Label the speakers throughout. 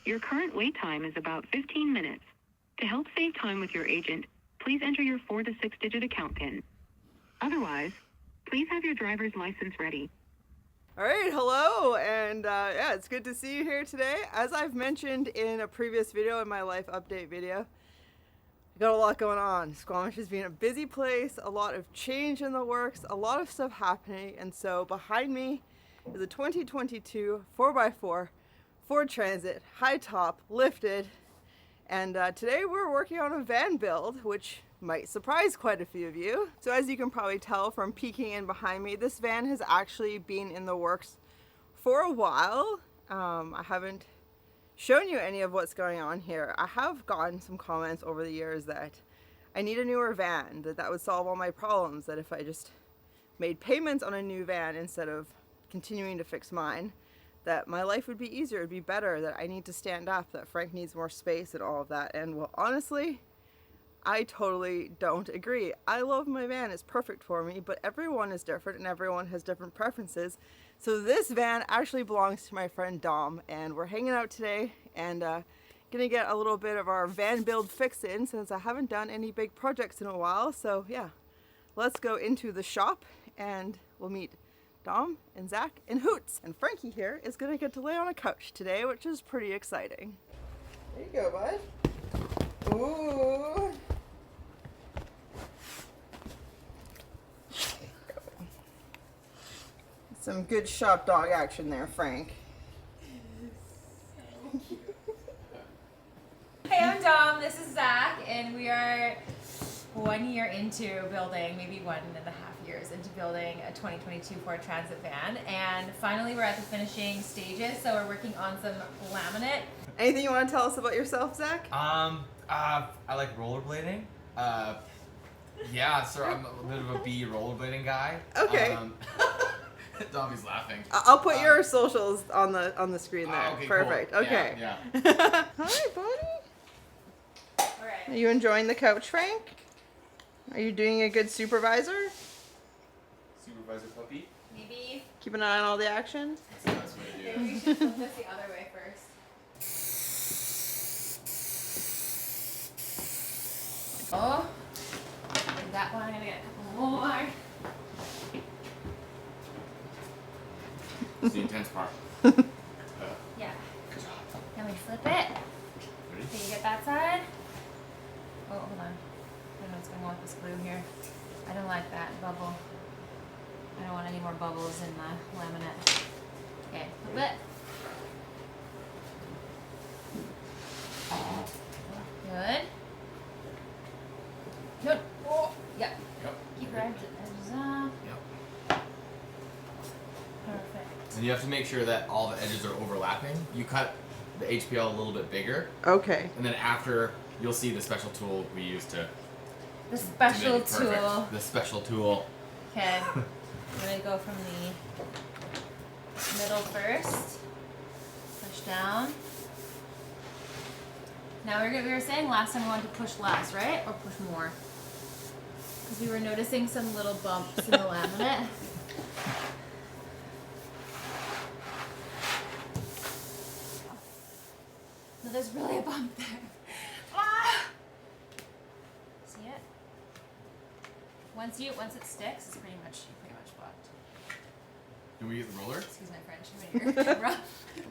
Speaker 1: Your current wait time is about 15 minutes. To help save time with your agent, please enter your 4 to 6-digit account PIN. Otherwise, please have your driver's license ready.
Speaker 2: All right, hello, and yeah, it's good to see you here today. As I've mentioned in a previous video, in my life update video, I got a lot going on. Squamish has been a busy place, a lot of change in the works, a lot of stuff happening, and so behind me is a 2022 4x4 Ford Transit, high top, lifted, and today we're working on a van build, which might surprise quite a few of you. So as you can probably tell from peeking in behind me, this van has actually been in the works for a while. I haven't shown you any of what's going on here. I have gotten some comments over the years that I need a newer van, that would solve all my problems, that if I just made payments on a new van instead of continuing to fix mine, that my life would be easier, it'd be better, that I need to stand up, that Frank needs more space and all of that. And well, honestly, I totally don't agree. I love my van, it's perfect for me, but everyone is different and everyone has different preferences. So this van actually belongs to my friend Dom, and we're hanging out today and gonna get a little bit of our van build fix in since I haven't done any big projects in a while. So yeah, let's go into the shop and we'll meet Dom and Zach and Hoots. And Frankie here is gonna get to lay on a couch today, which is pretty exciting. There you go, bud. Ooh. Some good shop dog action there, Frank.
Speaker 3: Hey, I'm Dom, this is Zach, and we are 1 year into building, maybe 1.5 years into building a 2022 Ford Transit van, and finally we're at the finishing stages, so we're working on some laminate.
Speaker 2: Anything you want to tell us about yourself, Zach?
Speaker 4: I like rollerblading. Yeah, so I'm a bit of a bee rollerblading guy.
Speaker 2: Okay.
Speaker 4: Dobby's laughing.
Speaker 2: I'll put your socials on the screen there.
Speaker 4: Okay,
Speaker 2: perfect.
Speaker 4: cool.
Speaker 2: Okay.
Speaker 4: Yeah.
Speaker 2: Hi, buddy.
Speaker 3: All right.
Speaker 2: Are you enjoying the couch, Frank? Are you doing a good supervisor?
Speaker 4: Supervisor puppy.
Speaker 3: Maybe
Speaker 2: Keep an eye on all the action?
Speaker 4: That's the best way to do
Speaker 3: we
Speaker 4: it.
Speaker 3: should flip this the other way first. Oh, and that one, I'm gonna get a couple more.
Speaker 4: It's the intense part.
Speaker 3: Yeah.
Speaker 4: Good job.
Speaker 3: Can we flip it?
Speaker 4: Ready?
Speaker 3: Can you get that side? Oh, hold on. I don't know what's going on with this glue here. I don't like that bubble. I don't want any more bubbles in the laminate. Okay, flip it. Good. Good. Oh, yep.
Speaker 4: Yep.
Speaker 3: Keep your edges up.
Speaker 4: Yep.
Speaker 3: Perfect.
Speaker 4: And you have to make sure that all the edges are overlapping. You cut the HPL a little bit bigger,
Speaker 2: Okay.
Speaker 4: and then after you'll see the special tool we use to
Speaker 3: The
Speaker 4: to make
Speaker 3: special
Speaker 4: it perfect.
Speaker 3: tool.
Speaker 4: The special tool.
Speaker 3: Okay. I'm gonna go from the middle first. Push down. Now we were saying last time we wanted to push less, right? Or push more? Because we were noticing some little bumps in the laminate. No, there's really a bump there. Ah! See it? Once it sticks, it's pretty much fucked.
Speaker 4: Can we get the roller?
Speaker 3: Excuse my French. I'm in your camera.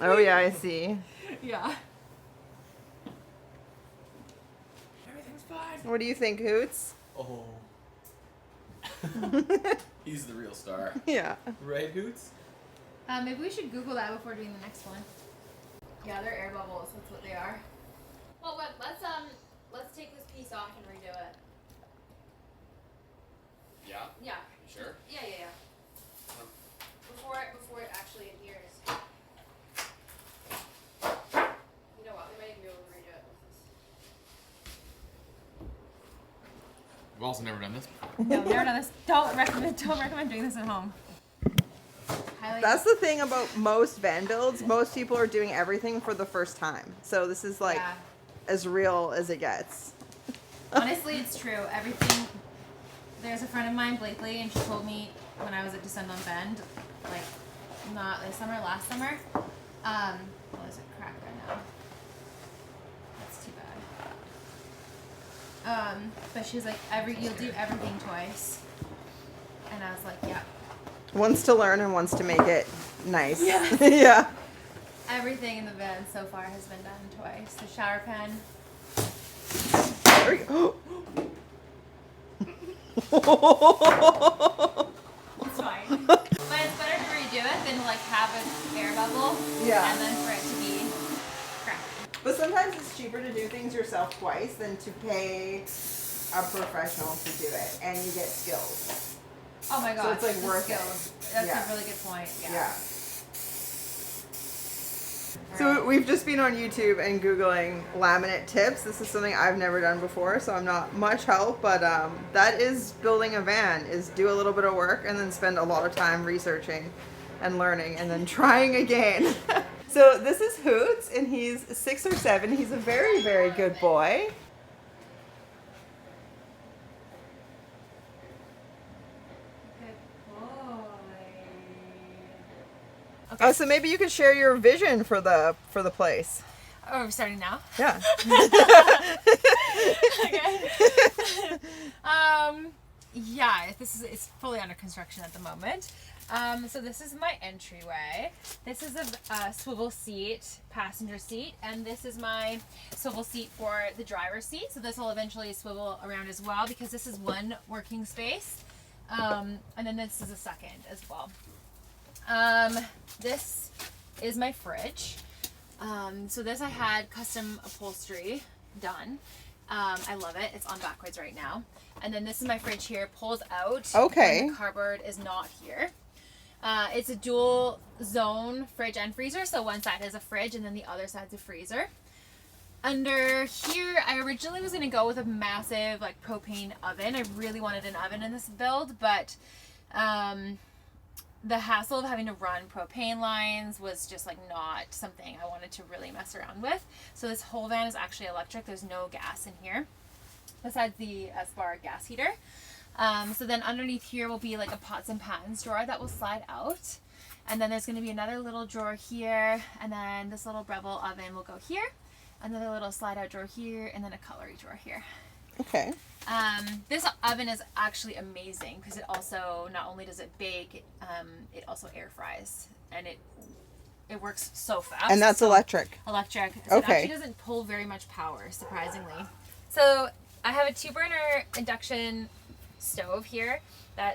Speaker 2: Oh yeah, I see.
Speaker 3: Yeah.
Speaker 4: Everything's fine.
Speaker 2: What do you think, Hoots?
Speaker 4: Oh. He's the real star.
Speaker 2: Yeah.
Speaker 4: Right, Hoots?
Speaker 3: Maybe we should Google that before doing the next one. Yeah, they're air bubbles. That's what they are. Well, let's take this piece off and redo it.
Speaker 4: Yeah.
Speaker 3: Yeah.
Speaker 4: You sure?
Speaker 3: Yeah. Before it actually adheres. You know what? We might even be able to redo it with
Speaker 4: We've also never done this before.
Speaker 3: this. No, never done this. Don't recommend doing this at home.
Speaker 2: That's the thing about most van builds. Most people are doing everything for the first time. So this is like as real as it gets.
Speaker 3: Honestly, it's true. Everything. There's a friend of mine, Blakely, and she told me when I was at Descend on Bend, like not this summer, last summer. Well, there's a crack right now. But she's like, you'll do everything twice. And I was like, yeah.
Speaker 2: Once to learn and once to make it nice.
Speaker 3: Yeah.
Speaker 2: Yeah.
Speaker 3: Everything in the van so far has been done twice. The shower pen.
Speaker 2: There we go.
Speaker 3: It's fine. But it's better to redo it than to like have an air bubble.
Speaker 2: Yeah.
Speaker 3: And then for it to be cracked.
Speaker 2: But sometimes it's cheaper to do things yourself twice than to pay a professional to do it, and you get skills.
Speaker 3: Oh my god.
Speaker 2: So it's like
Speaker 3: the
Speaker 2: worth
Speaker 3: skills.
Speaker 2: it.
Speaker 3: That's
Speaker 2: Yeah.
Speaker 3: a really good point. Yeah.
Speaker 2: Yeah.
Speaker 3: All
Speaker 2: So
Speaker 3: right.
Speaker 2: we've just been on YouTube and Googling laminate tips. This is something I've never done before, so I'm not much help, but that is building a van, is do a little bit of work and then spend a lot of time researching and learning and then trying again. So this is Hoots, and he's 6 or 7. He's a very, very good boy.
Speaker 3: Good boy.
Speaker 2: Oh, so maybe you could share your vision for the place.
Speaker 3: Oh, we're starting now?
Speaker 2: Yeah.
Speaker 3: Okay. Yeah, it's fully under construction at the moment. So this is my entryway. This is a swivel seat, passenger seat, and this is my swivel seat for the driver's seat. So this will eventually swivel around as well because this is one working space. And then this is a second as well. This is my fridge. So this I had custom upholstery done. I love it. It's on backwards right now. And then this is my fridge here. Pulls out.
Speaker 2: Okay.
Speaker 3: When the cardboard is not here. It's a dual zone fridge and freezer. So one side is a fridge and then the other side's a freezer. Under here, I originally was going to go with a massive like propane oven. I really wanted an oven in this build, but the hassle of having to run propane lines was just like not something I wanted to really mess around with. So this whole van is actually electric. There's no gas in here besides the S-bar gas heater. So then underneath here will be like a pots and pans drawer that will slide out. And then there's going to be another little drawer here. And then this little Breville oven will go here. Another little slide out drawer here. And then a cutlery drawer here.
Speaker 2: Okay.
Speaker 3: This oven is actually amazing because it also, not only does it bake, it also air fries. And it works so fast.
Speaker 2: And that's electric.
Speaker 3: Electric. So
Speaker 2: Okay.
Speaker 3: It actually doesn't pull very much power, surprisingly. So I have a 2-burner induction stove here.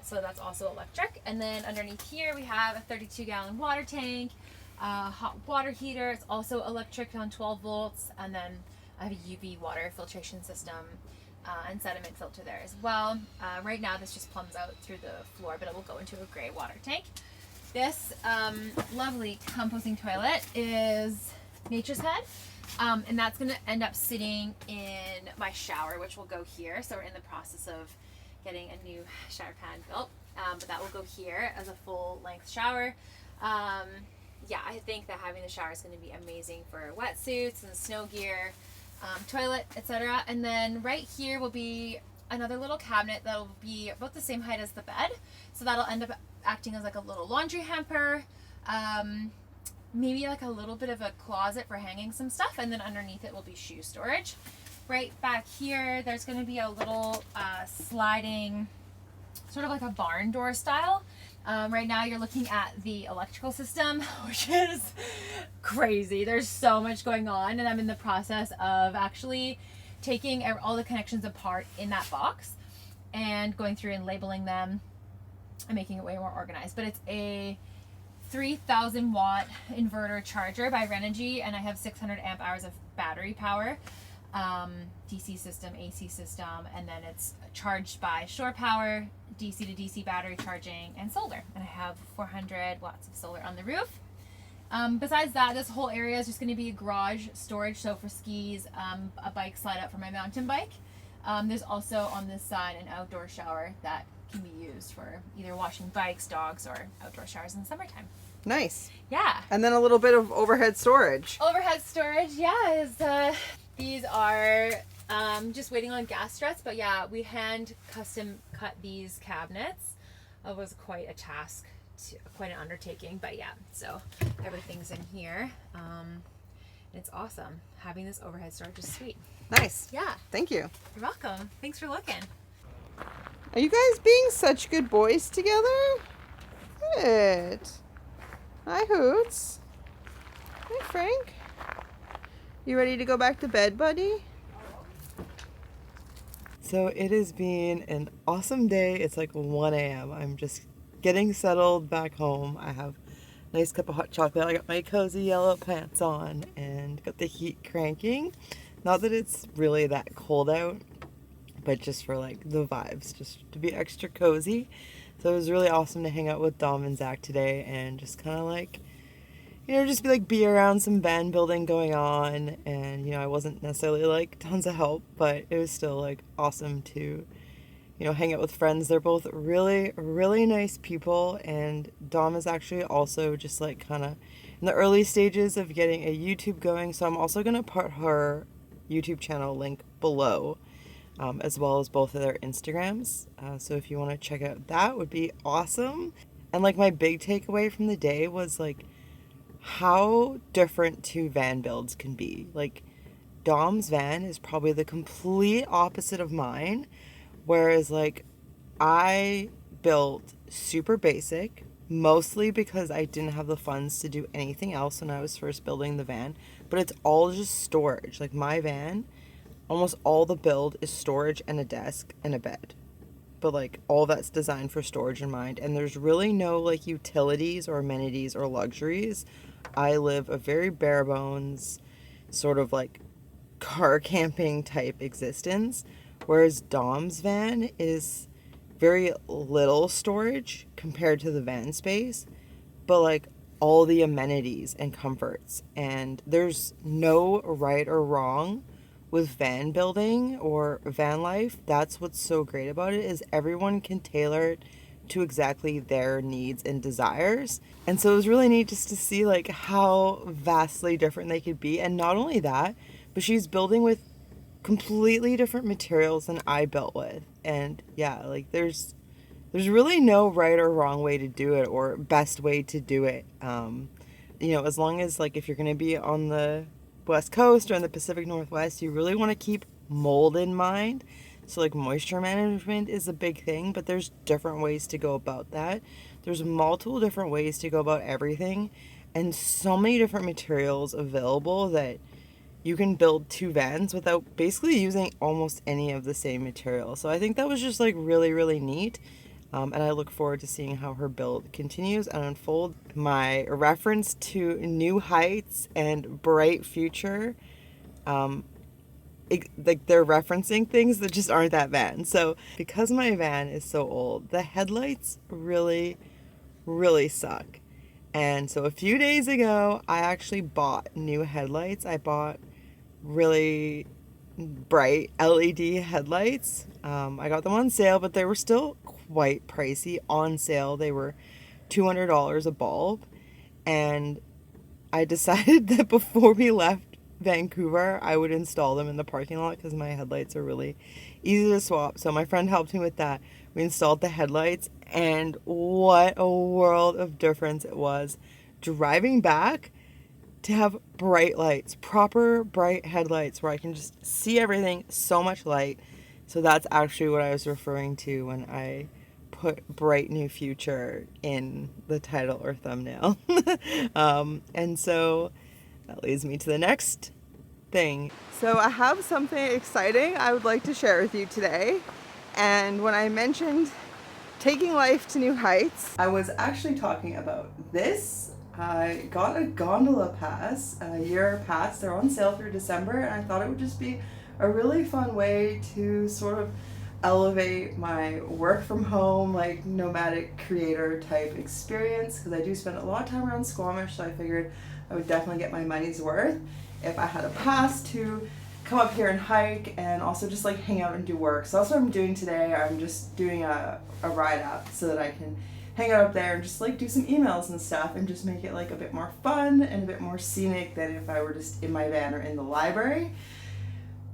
Speaker 3: So that's also electric. And then underneath here we have a 32-gallon water tank, hot water heater. It's also electric on 12 volts. And then I have a UV water filtration system and sediment filter there as well. Right now this just plumbs out through the floor, but it will go into a gray water tank. This lovely composting toilet is Nature's Head. And that's going to end up sitting in my shower, which will go here. So we're in the process of getting a new shower pan built. But that will go here as a full-length shower. Yeah, I think that having the shower is going to be amazing for wetsuits and snow gear, toilet, etc. And then right here will be another little cabinet that will be about the same height as the bed. So that'll end up acting as like a little laundry hamper. Maybe like a little bit of a closet for hanging some stuff, and then underneath it will be shoe storage. Right back here, there's going to be a little sliding, sort of like a barn door style. Right now you're looking at the electrical system, which is crazy. There's so much going on, and I'm in the process of actually taking all the connections apart in that box and going through and labeling them and making it way more organized. But it's a 3,000 watt inverter charger by Renogy, and I have 600 amp hours of battery power, DC system, AC system, and then it's charged by shore power, DC to DC battery charging, and solar. And I have 400 watts of solar on the roof. Besides that, this whole area is just going to be garage storage, so for skis, a bike slide out for my mountain bike. There's also on this side an outdoor shower that can be used for either washing bikes, dogs, or outdoor showers in the summertime.
Speaker 2: Nice.
Speaker 3: Yeah.
Speaker 2: And then a little bit of overhead storage.
Speaker 3: Overhead storage, yeah, these are just waiting on gas struts, but yeah, we hand custom cut these cabinets. It was quite a task, quite an undertaking, but yeah, so everything's in here. It's awesome. Having this overhead storage is sweet.
Speaker 2: Nice.
Speaker 3: Yeah,
Speaker 2: Thank you.
Speaker 3: you're welcome. Thanks for looking.
Speaker 2: Are you guys being such good boys together? Good. Hi, Hoots. Hi, Frank. You ready to go back to bed, buddy? So it has been an awesome day. It's like 1 a.m. I'm just getting settled back home. I have a nice cup of hot chocolate. I got my cozy yellow pants on and got the heat cranking. Not that it's really that cold out, but just for like the vibes, just to be extra cozy. So it was really awesome to hang out with Dom and Zach today and just kind of like, you know, just be around some van building going on. And, you know, I wasn't necessarily like tons of help, but it was still like awesome to, you know, hang out with friends. They're both really, really nice people. And Dom is actually also just like kind of in the early stages of getting a YouTube going. So I'm also going to put her YouTube channel link below, as well as both of their Instagrams. So if you want to check out that, would be awesome. And like my big takeaway from the day was like how different two van builds can be. Like Dom's van is probably the complete opposite of mine, whereas like I built super basic, mostly because I didn't have the funds to do anything else when I was first building the van, but it's all just storage. Like my van, almost all the build is storage and a desk and a bed, but like all that's designed for storage in mind, and there's really no like utilities or amenities or luxuries. I live a very bare bones sort of like car camping type existence, whereas Dom's van is very little storage compared to the van space, but like all the amenities and comforts. And there's no right or wrong with van building or van life. That's what's so great about it, is everyone can tailor it to exactly their needs and desires. And so it was really neat just to see like how vastly different they could be. And not only that, but she's building with completely different materials than I built with. And yeah, like there's really no right or wrong way to do it or best way to do it. You know, as long as like if you're going to be on the West Coast or in the Pacific Northwest, you really want to keep mold in mind. So like moisture management is a big thing, but there's different ways to go about that. There's multiple different ways to go about everything, and so many different materials available that you can build two vans without basically using almost any of the same material. So I think that was just like really, really neat. And I look forward to seeing how her build continues and unfold. My reference to new heights and bright future, like they're referencing things that just aren't that van. So because my van is so old, the headlights really, really suck. And so a few days ago, I actually bought new headlights. I bought really bright LED headlights. I got them on sale, but they were still quite pricey. On sale, they were $200 a bulb. And I decided that before we left Vancouver, I would install them in the parking lot because my headlights are really easy to swap. So my friend helped me with that. We installed the headlights, and what a world of difference it was driving back to have bright lights, proper bright headlights where I can just see everything, so much light. So that's actually what I was referring to when I put bright new future in the title or thumbnail. And so that leads me to the next thing. So I have something exciting I would like to share with you today. And when I mentioned taking life to new heights, I was actually talking about this. I got a Gondola pass, a year pass. They're on sale through December, and I thought it would just be a really fun way to sort of elevate my work from home, like nomadic creator type experience, because I do spend a lot of time around Squamish, so I figured I would definitely get my money's worth if I had a pass to come up here and hike and also just like hang out and do work. So that's what I'm doing today. I'm just doing a ride up so that I can hang out up there and just like do some emails and stuff and just make it like a bit more fun and a bit more scenic than if I were just in my van or in the library.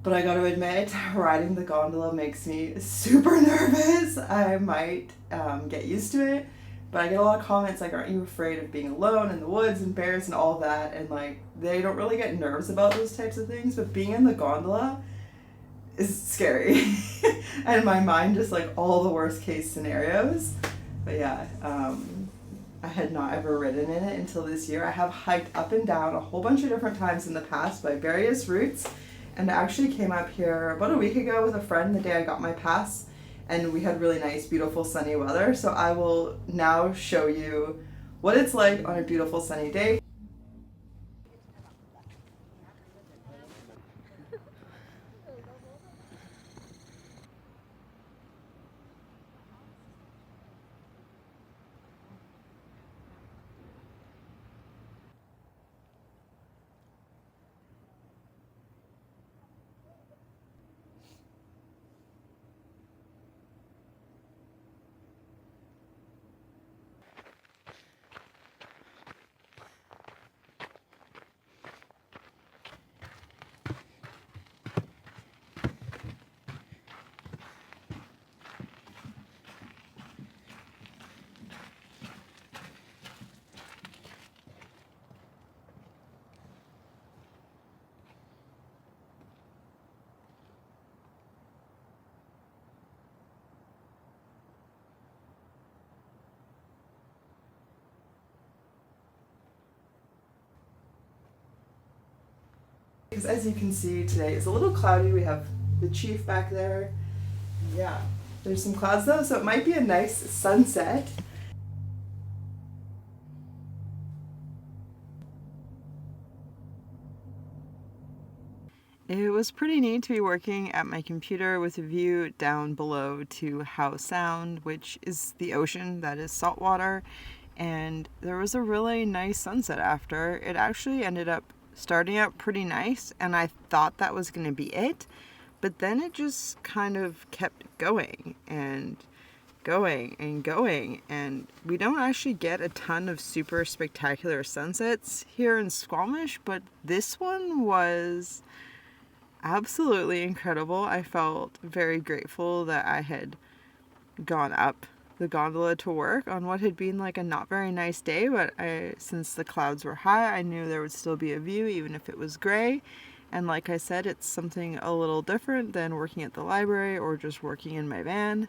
Speaker 2: But I gotta admit, riding the gondola makes me super nervous. I might get used to it, But I get a lot of comments like, aren't you afraid of being alone in the woods and bears and all that? And like, they don't really get nerves about those types of things, but being in the gondola is scary. And my mind just like all the worst case scenarios. But yeah, I had not ever ridden in it until this year. I have hiked up and down a whole bunch of different times in the past by various routes, and I actually came up here about a week ago with a friend the day I got my pass, and we had really nice, beautiful, sunny weather. So I will now show you what it's like on a beautiful sunny day. Because as you can see, today is a little cloudy. We have the chief back there. Yeah, there's some clouds though, so it might be a nice sunset. It was pretty neat to be working at my computer with a view down below to Howe Sound, which is the ocean that is saltwater, and there was a really nice sunset after. It actually ended up starting out pretty nice, and I thought that was going to be it, but then it just kind of kept going and going and going, and we don't actually get a ton of super spectacular sunsets here in Squamish, but this one was absolutely incredible. I felt very grateful that I had gone up the gondola to work on what had been like a not very nice day, but since the clouds were high, I knew there would still be a view even if it was gray. And like I said, it's something a little different than working at the library or just working in my van.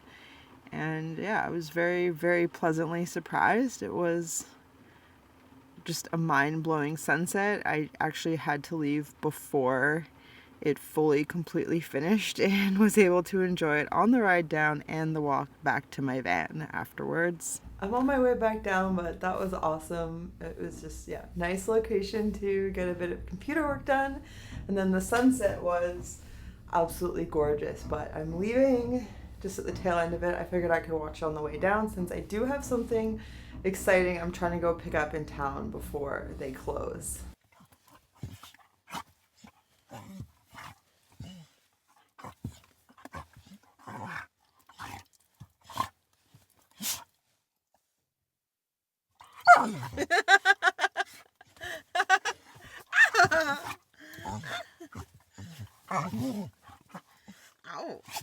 Speaker 2: And yeah, I was very, very pleasantly surprised. It was just a mind-blowing sunset. I actually had to leave before it fully completely finished and was able to enjoy it on the ride down and the walk back to my van afterwards. I'm on my way back down, but that was awesome. It was just, yeah, nice location to get a bit of computer work done. And then the sunset was absolutely gorgeous, but I'm leaving just at the tail end of it. I figured I could watch on the way down since I do have something exciting I'm trying to go pick up in town before they close. Ow.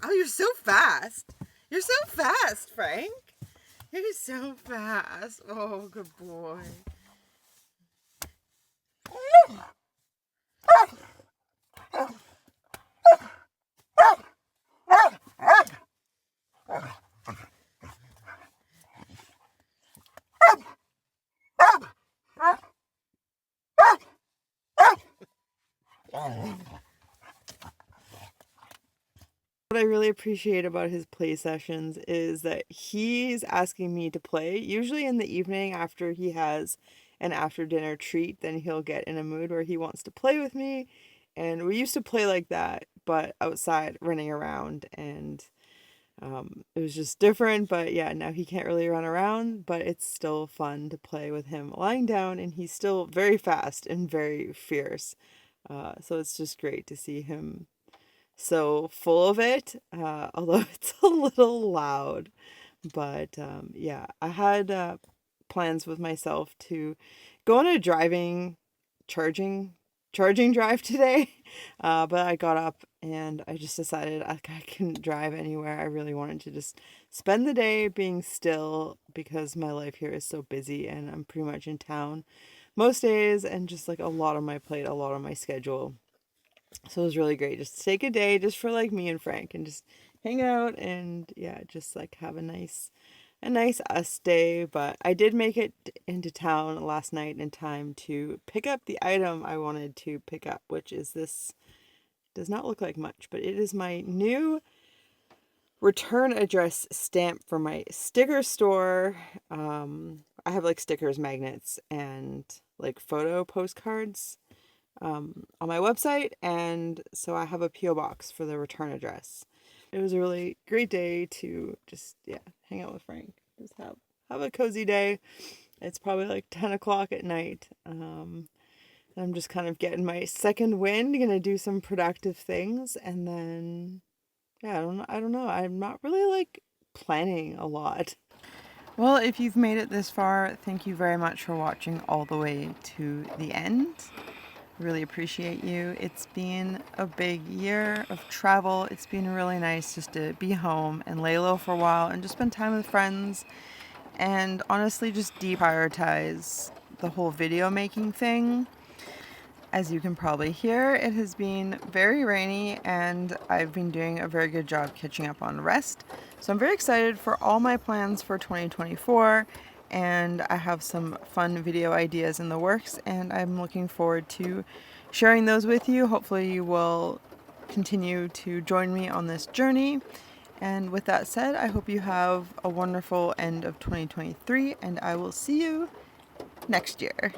Speaker 2: Oh, you're so fast. You're so fast, Frank. You're so fast. Oh, good boy. What I really appreciate about his play sessions is that he's asking me to play, usually in the evening after he has an after dinner treat. Then he'll get in a mood where he wants to play with me, and we used to play like that, but outside running around, and it was just different. But yeah, now he can't really run around, but it's still fun to play with him lying down, and he's still very fast and very fierce. So it's just great to see him so full of it, although it's a little loud. But yeah, I had plans with myself to go on a charging drive today. But I got up and I just decided I couldn't drive anywhere. I really wanted to just spend the day being still because my life here is so busy and I'm pretty much in town most days and just like a lot on my plate, a lot on my schedule. So it was really great just to take a day just for like me and Frank and just hang out and yeah, just like have a nice us day. But I did make it into town last night in time to pick up the item I wanted to pick up, which is this. Does not look like much, but it is my new return address stamp for my sticker store. I have like stickers, magnets, and like photo postcards on my website, and so I have a PO box for the return address. It was a really great day to just hang out with Frank, just have a cozy day. It's probably like 10 o'clock at night. I'm just kind of getting my second wind, gonna do some productive things, and then I don't know. I'm not really like planning a lot. Well, if you've made it this far, thank you very much for watching all the way to the end. Really appreciate you. It's been a big year of travel. It's been really nice just to be home and lay low for a while and just spend time with friends and honestly just deprioritize the whole video making thing. As you can probably hear, it has been very rainy and I've been doing a very good job catching up on rest. So I'm very excited for all my plans for 2024 and I have some fun video ideas in the works and I'm looking forward to sharing those with you. Hopefully you will continue to join me on this journey. And with that said, I hope you have a wonderful end of 2023 and I will see you next year.